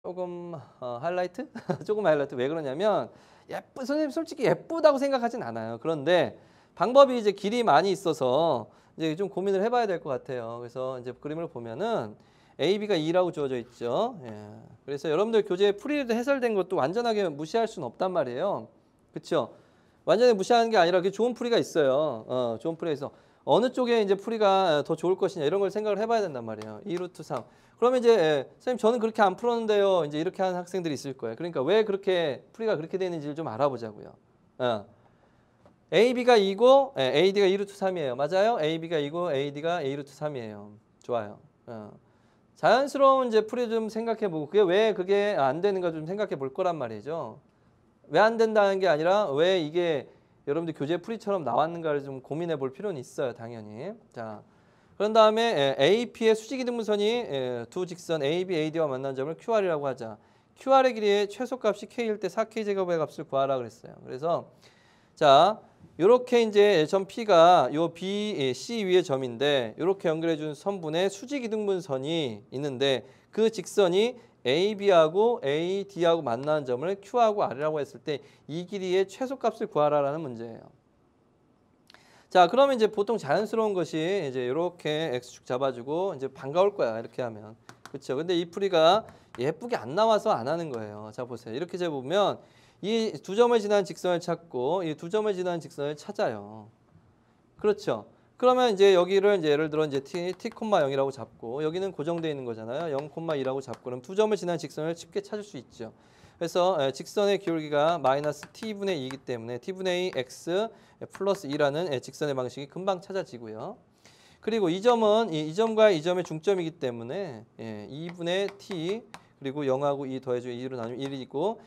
조금 하이라이트? 조금 하이라이트. 왜 그러냐면 선생님 솔직히 예쁘다고 생각하진 않아요. 그런데 방법이 이제 길이 많이 있어서 이제 좀 고민을 해봐야 될 것 같아요. 그래서 이제 그림을 보면은 A, B가 2라고 주어져 있죠. 예. 그래서 여러분들 교재 풀이도 해설된 것도 완전하게 무시할 수는 없단 말이에요. 그렇죠? 완전히 무시하는 게 아니라 그 좋은 풀이가 있어요. 좋은 풀이가 있어. 어느 쪽에 이제 풀이가 더 좋을 것이냐 이런 걸 생각을 해봐야 된단 말이에요. 2 루트 3. 그러면 이제 선생님 저는 그렇게 안 풀었는데요. 이제 이렇게 하는 학생들이 있을 거예요. 그러니까 왜 그렇게 풀이가 그렇게 되는지를 좀 알아보자고요. A, B가 2고 A, D가 2 루트 3이에요. 맞아요? A, B가 2고 A, D가 A 루트 3이에요. 좋아요. 자연스러운 이제 풀이 좀 생각해보고 그게 왜 그게 안 되는가 좀 생각해 볼 거란 말이죠. 왜 안 된다는 게 아니라 왜 이게 여러분들 교재 풀이처럼 나왔는가를 좀 고민해 볼 필요는 있어요. 당연히. 자, 그런 다음에 AP의 수직이등분선이 두 직선 AB, AD와 만난 점을 QR이라고 하자. QR의 길이의 최소값이 K일 때 4K제곱의 값을 구하라 그랬어요. 그래서 자, 요렇게 이제 점 P가 요 B, C 위의 점인데 요렇게 연결해 준 선분의 수직이등분선이 있는데 그 직선이 AB하고 AD하고 만나는 점을 Q하고 R이라고 했을 때 이 길이의 최소값을 구하라라는 문제예요. 자, 그러면 이제 보통 자연스러운 것이 이제 이렇게 X축 잡아주고 이제 반가울 거야. 이렇게 하면. 그렇죠? 근데 이 풀이가 예쁘게 안 나와서 안 하는 거예요. 자, 보세요. 이렇게 재보면 이 두 점을 지나는 직선을 찾고 이 두 점을 지나는 직선을 찾아요. 그렇죠? 그러면 이제 여기를 이제 예를 들어 이제 t, 0이라고 잡고 여기는 고정되어 있는 거잖아요. 0,2라고 잡고 그럼 두 점을 지나는 직선을 쉽게 찾을 수 있죠. 그래서 직선의 기울기가 마이너스 t분의 2이기 때문에 t분의 2 x 플러스 2라는 직선의 방식이 금방 찾아지고요. 그리고 이 점은 이 점과 이 점의 중점이기 때문에 2분의 t 그리고 0하고 2 더해주고 2로 나누면 1이 있고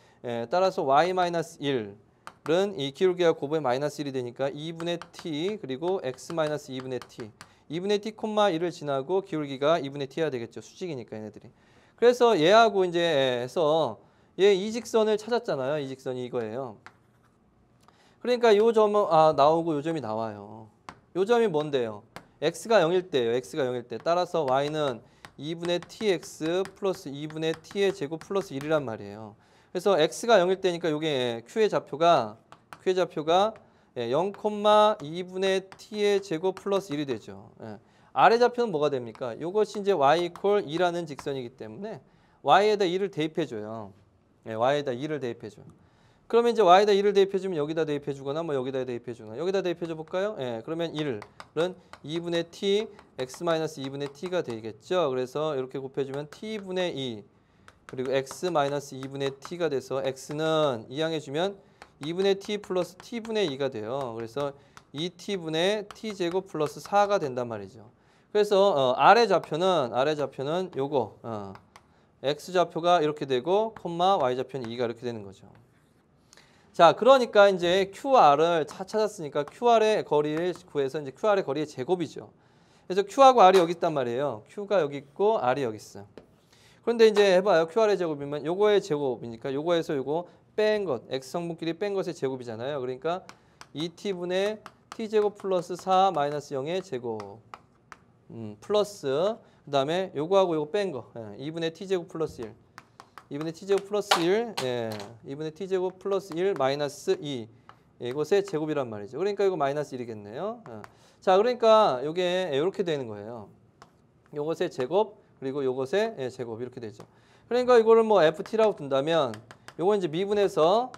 따라서 y-1은 이 기울기가 곱의 마이너스 1이 되니까 2분의 t 그리고 x 마이너스 2분의 t 2분의 t, 1을 지나고 기울기가 2분의 t가 되겠죠. 수직이니까 얘네들이. 그래서 얘하고 이제 해서 얘 이 직선을 찾았잖아요. 이 직선이 이거예요. 그러니까 요 점은 나오고 요 점이 나와요. 요 점이 뭔데요? x가 0일 때예요. x가 0일 때. 따라서 y는 2분의 tx 플러스 2분의 t의 제곱 플러스 1이란 말이에요. 그래서 x가 0일 때니까 요게 q의 좌표가 0,2분의 t의 제곱 플러스 1이 되죠. 아래 좌표는 뭐가 됩니까? 이것이 이제 y 이퀄 2라는 직선이기 때문에 y에다 2를 대입해줘요. y에다 2를 대입해줘요. 그러면 이제 y에다 2를 대입해주면 여기다 대입해주거나 뭐 여기다 대입해주거나 여기다 대입해줘 볼까요? 그러면 1은 2분의 t, x-2분의 t가 되겠죠. 그래서 이렇게 곱해주면 t분의 2 그리고 x-2분의 t가 돼서 x는 이항해주면 2분의 t 플러스 t분의 2가 돼요. 그래서 2t분의 t제곱 플러스 4가 된단 말이죠. 그래서 아래 좌표는 요거 x좌표가 이렇게 되고 콤마 y좌표는 2가 이렇게 되는 거죠. 자, 그러니까 이제 QR을 찾았으니까 QR의 거리를 구해서 이제 QR의 거리의 제곱이죠. 그래서 Q하고 R이 여기 있단 말이에요. Q가 여기 있고 R이 여기 있어요. 그런데 이제 해봐요. QR의 제곱이면 요거의 제곱이니까 요거에서 요거 뺀 것, X성분끼리 뺀 것의 제곱이잖아요. 그러니까 2T분의 T제곱 플러스 4 마이너스 0의 제곱 플러스 그 다음에 요거하고 요거 뺀 거 2분의 T제곱 플러스 1 2분의 t제곱 플러스 1, 2분의 t제곱 플러스 1 마이너스 2 이것의 제곱이란 말이죠. 그러니까 이거 마이너스 1이겠네요. 자, 그러니까 이게 이렇게 되는 거예요. 이것의 제곱 그리고 이것의 제곱 이렇게 되죠. 그러니까 이거를 뭐 ft라고 둔다면 이거 이제 미분해서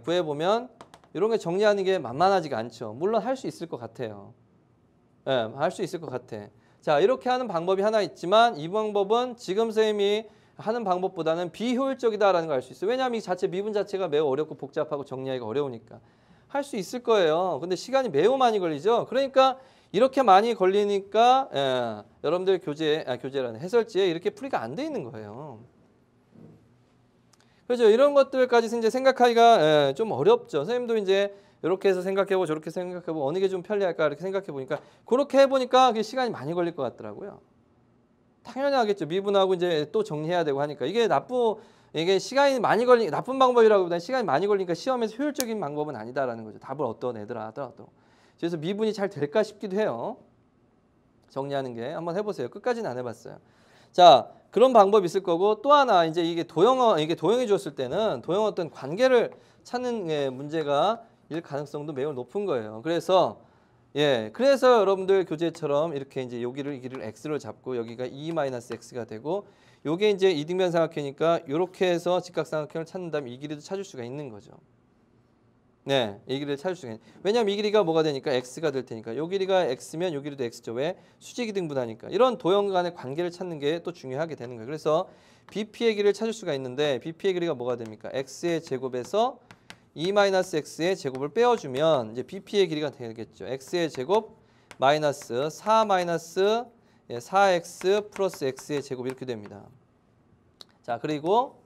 구해보면 이런 게 정리하는 게 만만하지가 않죠. 물론 할 수 있을 것 같아요. 할 수 있을 것 같아. 자, 이렇게 하는 방법이 하나 있지만 이 방법은 지금 선생님이 하는 방법보다는 비효율적이다라는 걸 알 수 있어요. 왜냐하면 이 자체 미분 자체가 매우 어렵고 복잡하고 정리하기가 어려우니까. 할 수 있을 거예요. 근데 시간이 매우 많이 걸리죠. 그러니까 이렇게 많이 걸리니까 여러분들 교재라는 해설지에 이렇게 풀이가 안 돼 있는 거예요. 그렇죠. 이런 것들까지 이제 생각하기가 좀 어렵죠. 선생님도 이제 이렇게 해서 생각해보고 저렇게 생각해보고 어느 게 좀 편리할까 이렇게 생각해보니까 그렇게 해보니까 시간이 많이 걸릴 것 같더라고요. 당연히 하겠죠. 미분하고 이제 또 정리해야 되고 하니까 이게 시간이 많이 걸리 나쁜 방법이라기보다는 시간이 많이 걸리니까 시험에서 효율적인 방법은 아니다라는 거죠. 답을 어떤 애들아 하더라도. 그래서 미분이 잘 될까 싶기도 해요. 정리하는 게 한번 해보세요. 끝까지는 안 해봤어요. 자, 그런 방법이 있을 거고 또 하나 이제 이게 도형해 줬을 때는 도형 어떤 관계를 찾는 문제가 일 가능성도 매우 높은 거예요. 그래서 여러분들 교재처럼 이렇게 이제 여기를 이 길이를 x로 잡고 여기가 2-x가 되고 요게 이제 이등변 삼각형이니까 이렇게 해서 직각삼각형을 찾는 다음에 이 길이도 찾을 수가 있는 거죠. 네, 이 길이를 찾을 수가 있는. 왜냐하면 이 길이가 뭐가 되니까 x가 될 테니까. 요 길이가 x면 요 길이도 x죠. 왜? 수직이 등분하니까. 이런 도형 간의 관계를 찾는 게 또 중요하게 되는 거예요. 그래서 BP의 길이를 찾을 수가 있는데 BP의 길이가 뭐가 됩니까? x의 제곱에서 2-x의 제곱을 빼어주면 이제 BP의 길이가 되겠죠. x의 제곱 마이너스 4x 플러스 x의 제곱 이렇게 됩니다. 자, 그리고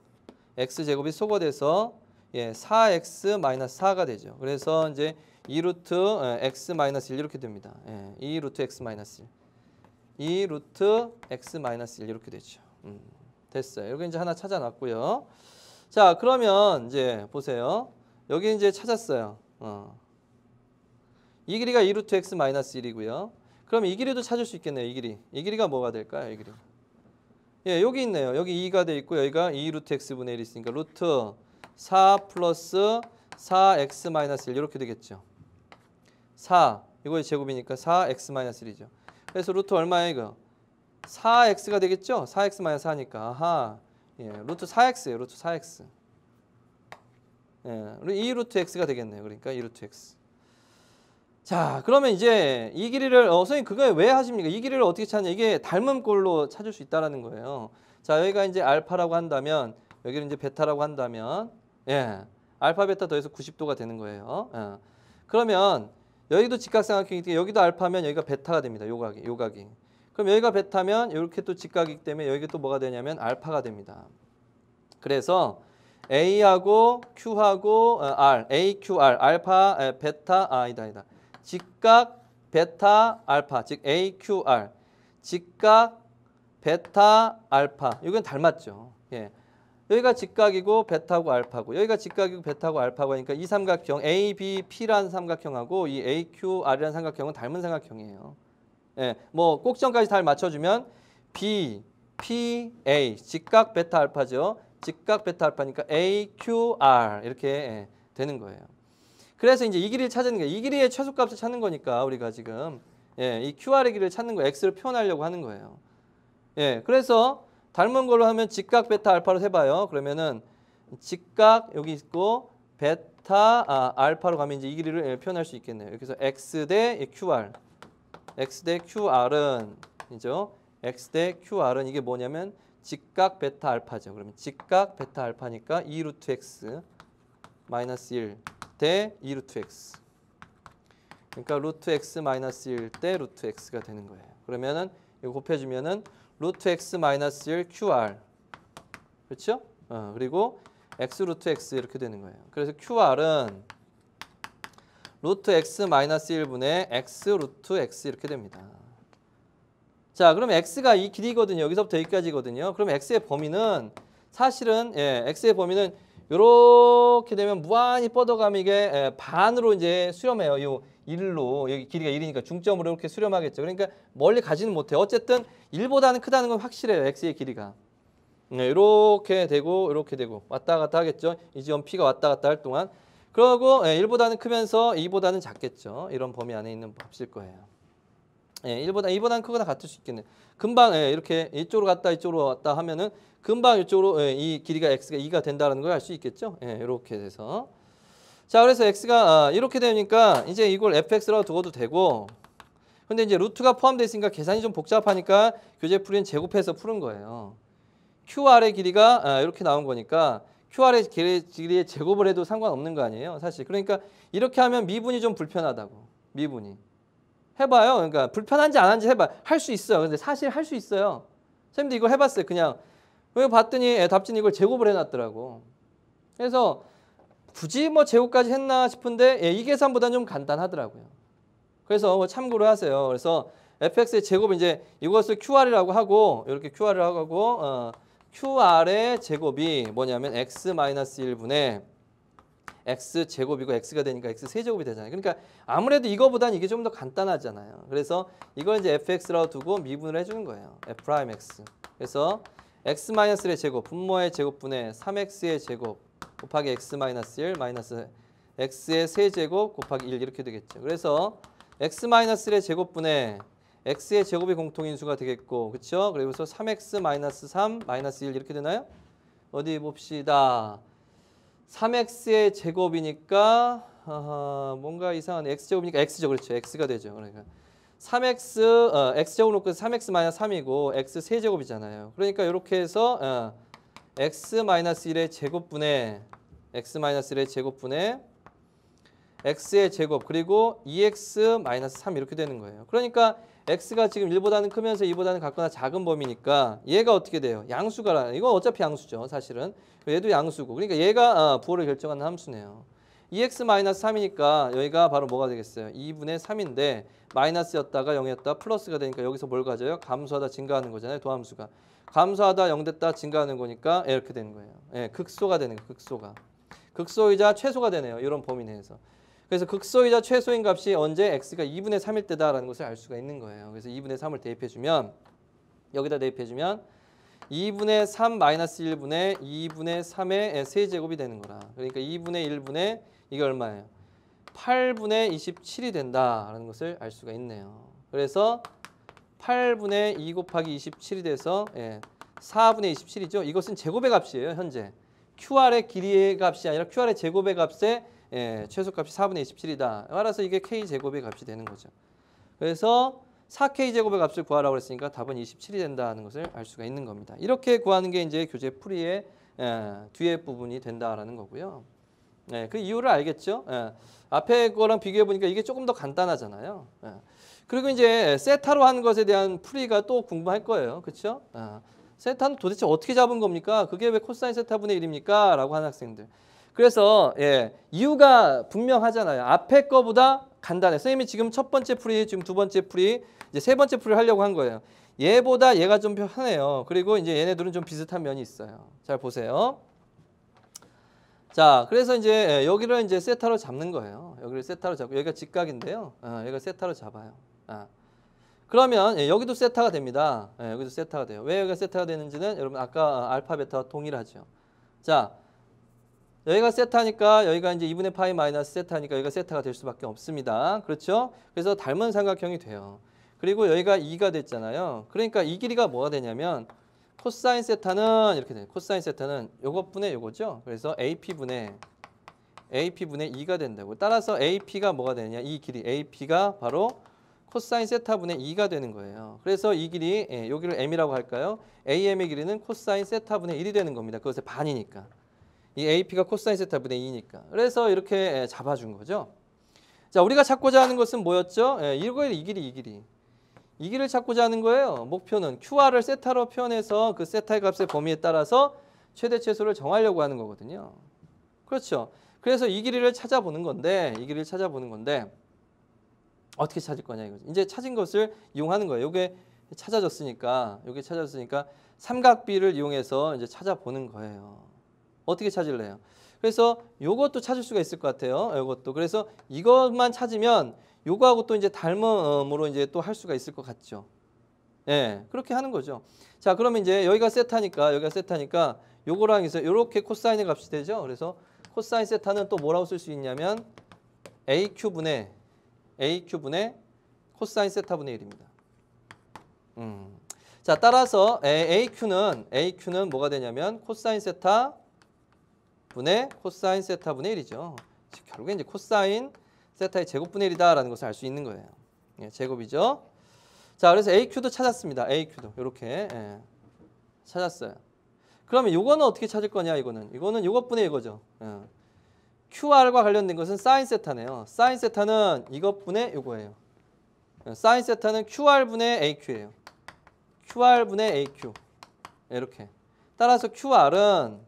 x제곱이 소거돼서 4x 마이너스 4가 되죠. 그래서 이제 2루트 x 마이너스 1 이렇게 됩니다. 2루트 x 마이너스 1. 2루트 x 마이너스 1 이렇게 되죠. 됐어요. 여기 이제 하나 찾아놨고요. 자, 그러면 이제 보세요. 여기 이제 찾았어요. 이 길이가 2루트 x 마이너스 1이고요. 그럼 이 길이도 찾을 수 있겠네요. 이 길이. 이 길이가 뭐가 될까요? 이 길이. 여기 있네요. 여기 2가 돼 있고 여기가 2루트 x분의 1이 있으니까 루트 4 플러스 4x 마이너스 1 이렇게 되겠죠. 4 이거의 제곱이니까 4x 마이너스 1이죠. 그래서 루트 얼마예요 이거? 4x가 되겠죠. 4x 마이너스 4니까 아하. 루트 4x예요. 루트 4x. 2루트 x가 되겠네요. 그러니까 2루트 x. 자, 그러면 이제 이 길이를 선생님 그거 왜 하십니까? 이 길이를 어떻게 찾냐? 이게 닮은 꼴로 찾을 수 있다라는 거예요. 자, 여기가 이제 알파라고 한다면 여기는 이제 베타라고 한다면 알파 베타 더해서 90도가 되는 거예요. 그러면 여기도 직각삼각형이니까 여기도 알파면 여기가 베타가 됩니다. 요각이. 그럼 여기가 베타면 이렇게 또 직각이기 때문에 여기 또 뭐가 되냐면 알파가 됩니다. 그래서 A하고 Q하고 R, AQR, 알파, 베타, 아니다. 직각, 베타, 알파, 즉 AQR, 직각, 베타, 알파. 이건 닮았죠. 여기가 직각이고 베타고 알파고 여기가 직각이고 베타고 알파고 하니까 이 삼각형 ABP라는 삼각형하고 이 AQR이라는 삼각형은 닮은 삼각형이에요. 뭐 꼭지점까지 잘 맞춰주면 B, P, A 직각 베타 알파죠. 직각 베타 알파니까 AQR 이렇게 되는 거예요. 그래서 이제 이 길이를 찾는 거예요. 이 길이의 최소값을 찾는 거니까 우리가 지금 이 QR의 길이를 찾는 거예요. X를 표현하려고 하는 거예요. 그래서 닮은 걸로 하면 직각 베타 알파로 해봐요. 그러면은 직각 여기 있고 베타 알파로 가면 이제 이 길이를 표현할 수 있겠네요. 그래서 X 대 QR. X 대 QR은 이죠. X 대 QR은 이게 뭐냐면 직각 베타 알파죠. 그러면 직각 베타 알파니까 2루트 X 마이너스 1 대 2루트 X. 그러니까 루트 X 마이너스 1 대 루트 X가 되는 거예요. 그러면은 이거 곱해주면은 루트 X 마이너스 1 QR. 그렇죠? 그리고 X 루트 X 이렇게 되는 거예요. 그래서 QR은 루트 X 마이너스 1분의 X 루트 X 이렇게 됩니다. 자, 그럼 X가 이 길이거든요. 여기서부터 여기까지거든요. 그럼 X의 범위는 사실은 X의 범위는 이렇게 되면 무한히 뻗어가면 이게 반으로 이제 수렴해요. 요 1로 여기 길이가 1이니까 중점으로 이렇게 수렴하겠죠. 그러니까 멀리 가지는 못해요. 어쨌든 1보다는 크다는 건 확실해요. X의 길이가. 이렇게 되고 이렇게 되고 왔다 갔다 하겠죠. 이 지점 P가 왔다 갔다 할 동안. 그리고 1보다는 크면서 2보다는 작겠죠. 이런 범위 안에 있는 값일 거예요. 2보다는 크거나 같을 수 있겠네요. 금방 이렇게 이쪽으로 갔다 이쪽으로 왔다 하면은 금방 이쪽으로 이 길이가 x가 2가 된다는 걸 알 수 있겠죠. 이렇게 돼서 자, 그래서 x가 이렇게 되니까 이제 이걸 fx라고 두어도 되고, 근데 이제 루트가 포함되어 있으니까 계산이 좀 복잡하니까 교재 풀이는 제곱해서 푸는 거예요. QR의 길이가 이렇게 나온 거니까 QR의 길이의 제곱을 해도 상관없는 거 아니에요, 사실. 그러니까 이렇게 하면 미분이 좀 불편하다고. 미분이. 해봐요. 그러니까 불편한지 안 한지 해봐. 할 수 있어요. 근데 사실 할 수 있어요. 선생님도 이거 해봤어요. 그냥 왜 봤더니 답진이 이걸 제곱을 해놨더라고. 그래서 굳이 뭐 제곱까지 했나 싶은데 이 계산보다는 좀 간단하더라고요. 그래서 뭐 참고로 하세요. 그래서 fx의 제곱 이제 이것을 QR이라고 하고 이렇게 QR이라고 하고 QR의 제곱이 뭐냐면 x-1분의 x 제곱이고 x가 되니까 x 세제곱이 되잖아요. 그러니까 아무래도 이거보다는 이게 좀 더 간단하잖아요. 그래서 이걸 이제 fx라고 두고 미분을 해주는 거예요. f'x. 그래서 x-1의 제곱, 분모의 제곱분의 3x의 제곱 곱하기 x-1 마이너스 x의 세제곱 곱하기 1 이렇게 되겠죠. 그래서 x-1의 제곱분의 x의 제곱이 공통인수가 되겠고, 그렇죠? 그리고서 3x-3 마이너스 1 이렇게 되나요? 어디 봅시다. 3x의 제곱이니까 뭔가 이상한 x제곱이니까 x죠. 그렇죠. x가 되죠. 그러니까 3x x제곱 놓고 3x 마이너스 3이고 x 세제곱이잖아요. 그러니까 이렇게 해서 x 마이너스 1의 제곱분의 x 마이너스 1의 제곱분의 x의 제곱 그리고 2x 마이너스 3 이렇게 되는 거예요. 그러니까 x가 지금 1보다는 크면서 2보다는 같거나 작은 범위니까 얘가 어떻게 돼요? 양수가, 이건 어차피 양수죠. 사실은. 얘도 양수고. 그러니까 얘가 부호를 결정하는 함수네요. 2x-3이니까 여기가 바로 뭐가 되겠어요? 2분의 3인데 마이너스였다가 0이었다 플러스가 되니까 여기서 뭘 가져요? 감소하다 증가하는 거잖아요. 도함수가. 감소하다 0 됐다 증가하는 거니까 이렇게 되는 거예요. 예, 극소가 되는 거예요. 극소가. 극소이자 최소가 되네요. 이런 범위 내에서. 그래서 극소이자 최소인 값이 언제 x가 2분의 3일 때다라는 것을 알 수가 있는 거예요. 그래서 2분의 3을 대입해주면 여기다 대입해주면 2분의 3 마이너스 1분의 2분의 3의 세제곱이 되는 거라. 그러니까 2분의 1분의 이게 얼마예요? 8분의 27이 된다라는 것을 알 수가 있네요. 그래서 8분의 2 곱하기 27이 돼서 4분의 27이죠. 이것은 제곱의 값이에요. 현재. QR의 길이의 값이 아니라 QR의 제곱의 값에 최소값이 4분의 27이다. 따라서 이게 K제곱의 값이 되는 거죠. 그래서 4K제곱의 값을 구하라고 했으니까 답은 27이 된다는 것을 알 수가 있는 겁니다. 이렇게 구하는 게 이제 교재 풀이의 뒤에 부분이 된다라는 거고요. 그 이유를 알겠죠? 앞에 거랑 비교해 보니까 이게 조금 더 간단하잖아요. 그리고 이제 세타로 한 것에 대한 풀이가 또 궁금할 거예요. 그렇죠? 세타는 도대체 어떻게 잡은 겁니까? 그게 왜 코사인 세타분의 1입니까? 라고 하는 학생들. 그래서 이유가 분명하잖아요. 앞에 거보다 간단해. 선생님이 지금 첫 번째 풀이, 지금 두 번째 풀이, 이제 세 번째 풀이를 하려고 한 거예요. 얘보다 얘가 좀 편해요. 그리고 이제 얘네들은 좀 비슷한 면이 있어요. 잘 보세요. 자, 그래서 이제 여기를 이제 세타로 잡는 거예요. 여기를 세타로 잡고 여기가 직각인데요. 여기가 세타로 잡아요. 그러면 여기도 세타가 됩니다. 여기도 세타가 돼요. 왜 여기가 세타가 되는지는 여러분 아까 알파 베타와 동일하죠. 자, 여기가 세타니까 여기가 이제 2분의 파이 마이너스 세타니까 여기가 세타가 될 수밖에 없습니다. 그렇죠? 그래서 닮은 삼각형이 돼요. 그리고 여기가 2가 됐잖아요. 그러니까 이 길이가 뭐가 되냐면 코사인 세타는 이렇게 돼요. 코사인 세타는 요것분의 요거죠. 그래서 AP분의 2가 된다고. 따라서 AP가 뭐가 되느냐? 이 길이 AP가 바로 코사인 세타분의 2가 되는 거예요. 그래서 이 길이 여기를 M이라고 할까요? AM의 길이는 코사인 세타분의 1이 되는 겁니다. 그것의 반이니까. 이 AP가 코사인 세타분의 2니까. 그래서 이렇게 잡아준 거죠. 자, 우리가 찾고자 하는 것은 뭐였죠? 이거예요. 이 길이. 이 길을 찾고자 하는 거예요. 목표는 QR을 세타로 표현해서 그 세타의 값의 범위에 따라서 최대 최소를 정하려고 하는 거거든요. 그렇죠. 그래서 이 길이를 찾아보는 건데 어떻게 찾을 거냐 이거죠. 이제 찾은 것을 이용하는 거예요. 요게 찾아졌으니까 삼각비를 이용해서 이제 찾아보는 거예요. 어떻게 찾을래요? 그래서 요것도 찾을 수가 있을 것 같아요. 요것도. 그래서 이것만 찾으면 요거하고 또 이제 닮음으로 이제 또 할 수가 있을 것 같죠. 그렇게 하는 거죠. 자, 그러면 이제 여기가 세타니까 요거랑 해서 요렇게 코사인의 값이 되죠. 그래서 코사인 세타는 또 뭐라고 쓸 수 있냐면 AQ분의 코사인 세타분의 1입니다. 자, 따라서 AQ는 뭐가 되냐면 코사인 세타 분의 코사인 세타분의 1이죠. 결국에 이제 코사인 세타의 제곱분의 1이다라는 것을 알 수 있는 거예요. 제곱이죠. 자, 그래서 AQ도 찾았습니다. AQ도 이렇게 찾았어요. 그러면 요거는 어떻게 찾을 거냐? 이거는 요것분의 이거죠. QR과 관련된 것은 사인 세타네요. 사인 세타는 이것분의 요거예요. 사인 세타는 QR분의 AQ예요. QR분의 AQ. 이렇게. 따라서 QR은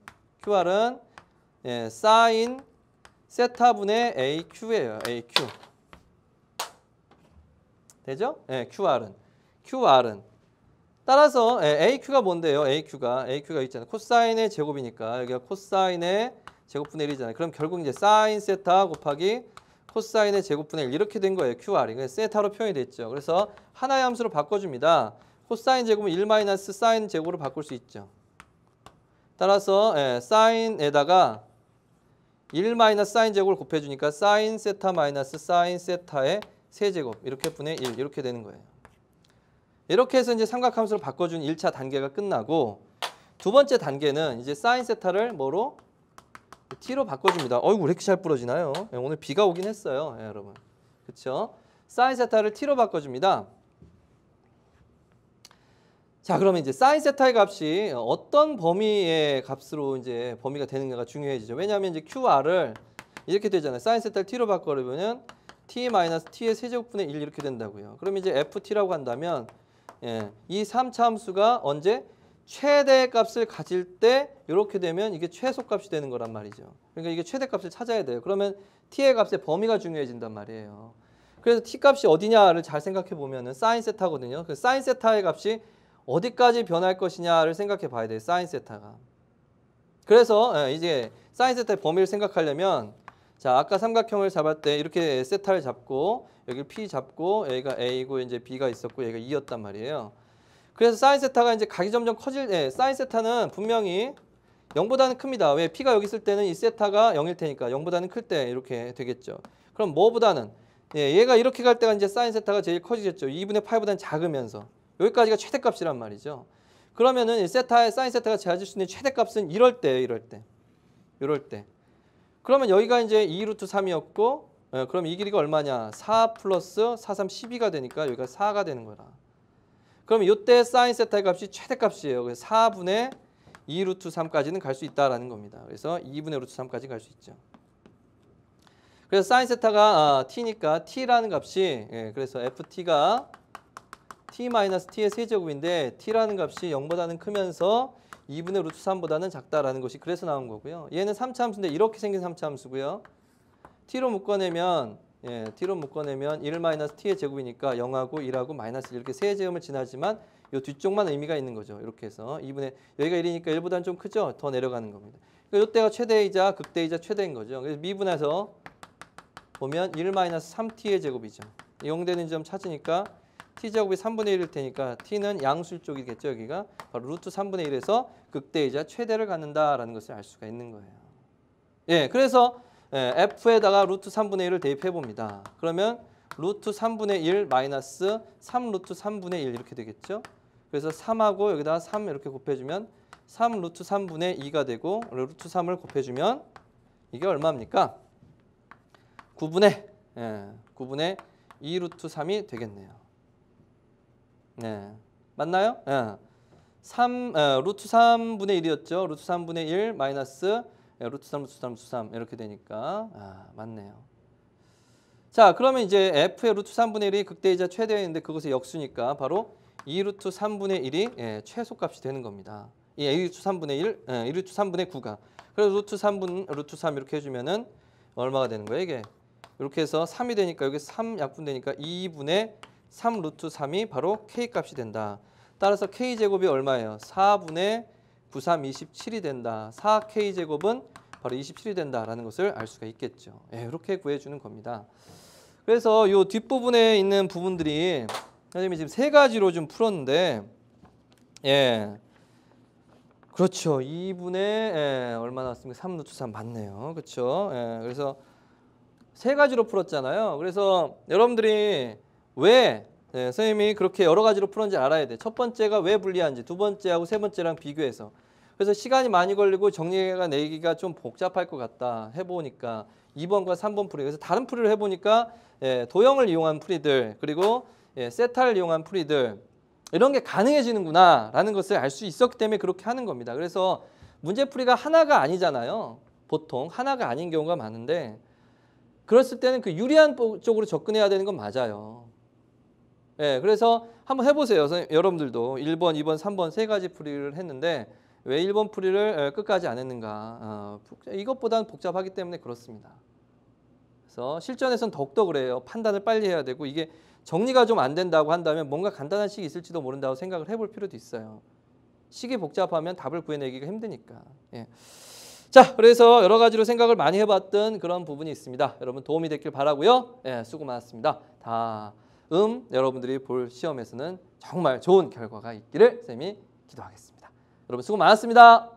사인 세타분의 AQ예요. AQ. 되죠? QR은. 따라서 AQ가 뭔데요? AQ가 있잖아요. 코사인의 제곱이니까 여기가 코사인의 제곱분의 1이잖아요. 그럼 결국 이제 사인 세타 곱하기 코사인의 제곱분의 1 이렇게 된 거예요. QR이. 그래서 세타로 표현이 됐죠. 그래서 하나의 함수로 바꿔줍니다. 코사인 제곱은 1 마이너스 사인 제곱으로 바꿀 수 있죠. 따라서 사인에다가 1 마이너스 사인 제곱을 곱해주니까 사인 세타 마이너스 사인 세타의 세제곱 이렇게 분의 1 이렇게 되는 거예요. 이렇게 해서 이제 삼각함수를 바꿔준 1차 단계가 끝나고 두 번째 단계는 이제 사인 세타를 뭐로? t로 바꿔줍니다. 어이구 왜 이렇게 잘 부러지나요? 오늘 비가 오긴 했어요. 여러분. 그쵸? 사인 세타를 t로 바꿔줍니다. 자, 그러면 이제 사인 세타의 값이 어떤 범위의 값으로 이제 범위가 되는가가 중요해지죠. 왜냐하면 이제 QR을 이렇게 되잖아요. 사인 세타를 t로 바꿔보면 t 마이너스 t의 세제곱분의 1 이렇게 된다고요. 그럼 이제 ft라고 한다면 이 3차 함수가 언제 최대 값을 가질 때 이렇게 되면 이게 최소값이 되는 거란 말이죠. 그러니까 이게 최대값을 찾아야 돼요. 그러면 t의 값의 범위가 중요해진단 말이에요. 그래서 t 값이 어디냐를 잘 생각해 보면은 사인 세타거든요. 그 사인 세타의 값이 어디까지 변할 것이냐를 생각해 봐야 돼요. 사인 세타가. 그래서 이제 사인 세타의 범위를 생각하려면 자, 아까 삼각형을 잡을 때 이렇게 세타를 잡고 여기 P 잡고 여기가 A고 이제 B가 있었고 여기가 2였단 말이에요. 그래서 사인 세타가 이제 각이 점점 커질 사인 세타는 분명히 0보다는 큽니다. 왜? P가 여기 있을 때는 이 세타가 0일 테니까 0보다는 클 때 이렇게 되겠죠. 그럼 뭐보다는 얘가 이렇게 갈 때가 이제 사인 세타가 제일 커지겠죠. 2분의 8보다는 작으면서 여기까지가 최대값이란 말이죠. 그러면은 이 세타의 사인 세타가 제어질 수 있는 최대값은 이럴 때. 그러면 여기가 이제 2 루트 3이었고 그럼 이 길이가 얼마냐? 4 플러스 4, 3, 12가 되니까 여기가 4가 되는 거라. 그럼 이때 사인 세타의 값이 최대값이에요. 그래서 4분의 2 루트 3까지는 갈 수 있다라는 겁니다. 그래서 2분의 루트 3까지 갈 수 있죠. 그래서 사인 세타가 t니까 t라는 값이 그래서 ft가 t 마이너스 t의 세제곱인데 t라는 값이 0보다는 크면서 2분의 루트 3보다는 작다라는 것이 그래서 나온 거고요. 얘는 3차 함수인데 이렇게 생긴 3차 함수고요. t로 묶어내면 1 마이너스 t의 제곱이니까 0하고 1하고 마이너스 이렇게 세 제곱을 지나지만 이 뒤쪽만 의미가 있는 거죠. 이렇게 해서 2분의 여기가 1이니까 1보다는 좀 크죠. 더 내려가는 겁니다. 그러니까 이때가 최대이자 극대이자 최대인 거죠. 그래서 미분해서 보면 1 마이너스 3t의 제곱이죠. 0 되는 점 찾으니까 t제곱이 3분의 1일 테니까 t는 양수일 쪽이겠죠. 여기가 바로 루트 3분의 1에서 극대이자 최대를 갖는다라는 것을 알 수가 있는 거예요. 그래서 f에다가 루트 3분의 1을 대입해 봅니다. 그러면 루트 3분의 1 마이너스 3 루트 3분의 1 이렇게 되겠죠. 그래서 3하고 여기다가 3 이렇게 곱해주면 3 루트 3분의 2가 되고 루트 3을 곱해주면 이게 얼마입니까? 9분의 2 루트 3이 되겠네요. 맞나요? 루트 3분의 1이었죠. 루트 3분의 1 마이너스 루트 3, 루트 3, 루트 3 이렇게 되니까 맞네요. 자, 그러면 이제 f의 루트 3분의 1이 극대이자 최대인데 그것의 역수니까 바로 2 루트 3분의 1이 최소값이 되는 겁니다. 이 2 루트 3분의 1, 2 루트 3분의 9가. 그래서 루트 3 이렇게 해주면은 얼마가 되는 거예요, 이게? 이렇게 해서 3이 되니까 여기 3 약분되니까 2분의 3 루트 3이 바로 k 값이 된다. 따라서 k 제곱이 얼마예요? 4분의 9, 3, 27이 된다. 4k 제곱은 바로 27이 된다라는 것을 알 수가 있겠죠. 이렇게 구해주는 겁니다. 그래서 이 뒷부분에 있는 부분들이 선생님이 지금 세 가지로 좀 풀었는데, 그렇죠. 2분의 얼마 나왔습니까? 3 루트 3 맞네요. 그렇죠. 그래서 세 가지로 풀었잖아요. 그래서 여러분들이 왜 선생님이 그렇게 여러 가지로 풀었는지 알아야 돼. 첫 번째가 왜 불리한지, 두 번째하고 세 번째랑 비교해서. 그래서 시간이 많이 걸리고 정리가 내기가 좀 복잡할 것 같다 해보니까 2번과 3번 풀이. 그래서 다른 풀이를 해보니까 도형을 이용한 풀이들 그리고 세타를 이용한 풀이들 이런 게 가능해지는구나 라는 것을 알 수 있었기 때문에 그렇게 하는 겁니다. 그래서 문제풀이가 하나가 아니잖아요. 보통 하나가 아닌 경우가 많은데 그랬을 때는 그 유리한 쪽으로 접근해야 되는 건 맞아요. 그래서 한번 해보세요. 여러분들도 1번, 2번, 3번 세 가지 풀이를 했는데 왜 1번 풀이를 끝까지 안 했는가. 이것보다는 복잡하기 때문에 그렇습니다. 그래서 실전에서는 더욱더 그래요. 판단을 빨리 해야 되고 이게 정리가 좀 안 된다고 한다면 뭔가 간단한 식이 있을지도 모른다고 생각을 해볼 필요도 있어요. 식이 복잡하면 답을 구해내기가 힘드니까. 자, 그래서 여러 가지로 생각을 많이 해봤던 그런 부분이 있습니다. 여러분 도움이 됐길 바라고요. 수고 많았습니다. 다음 여러분들이 볼 시험에서는 정말 좋은 결과가 있기를 쌤이 기도하겠습니다. 여러분 수고 많았습니다.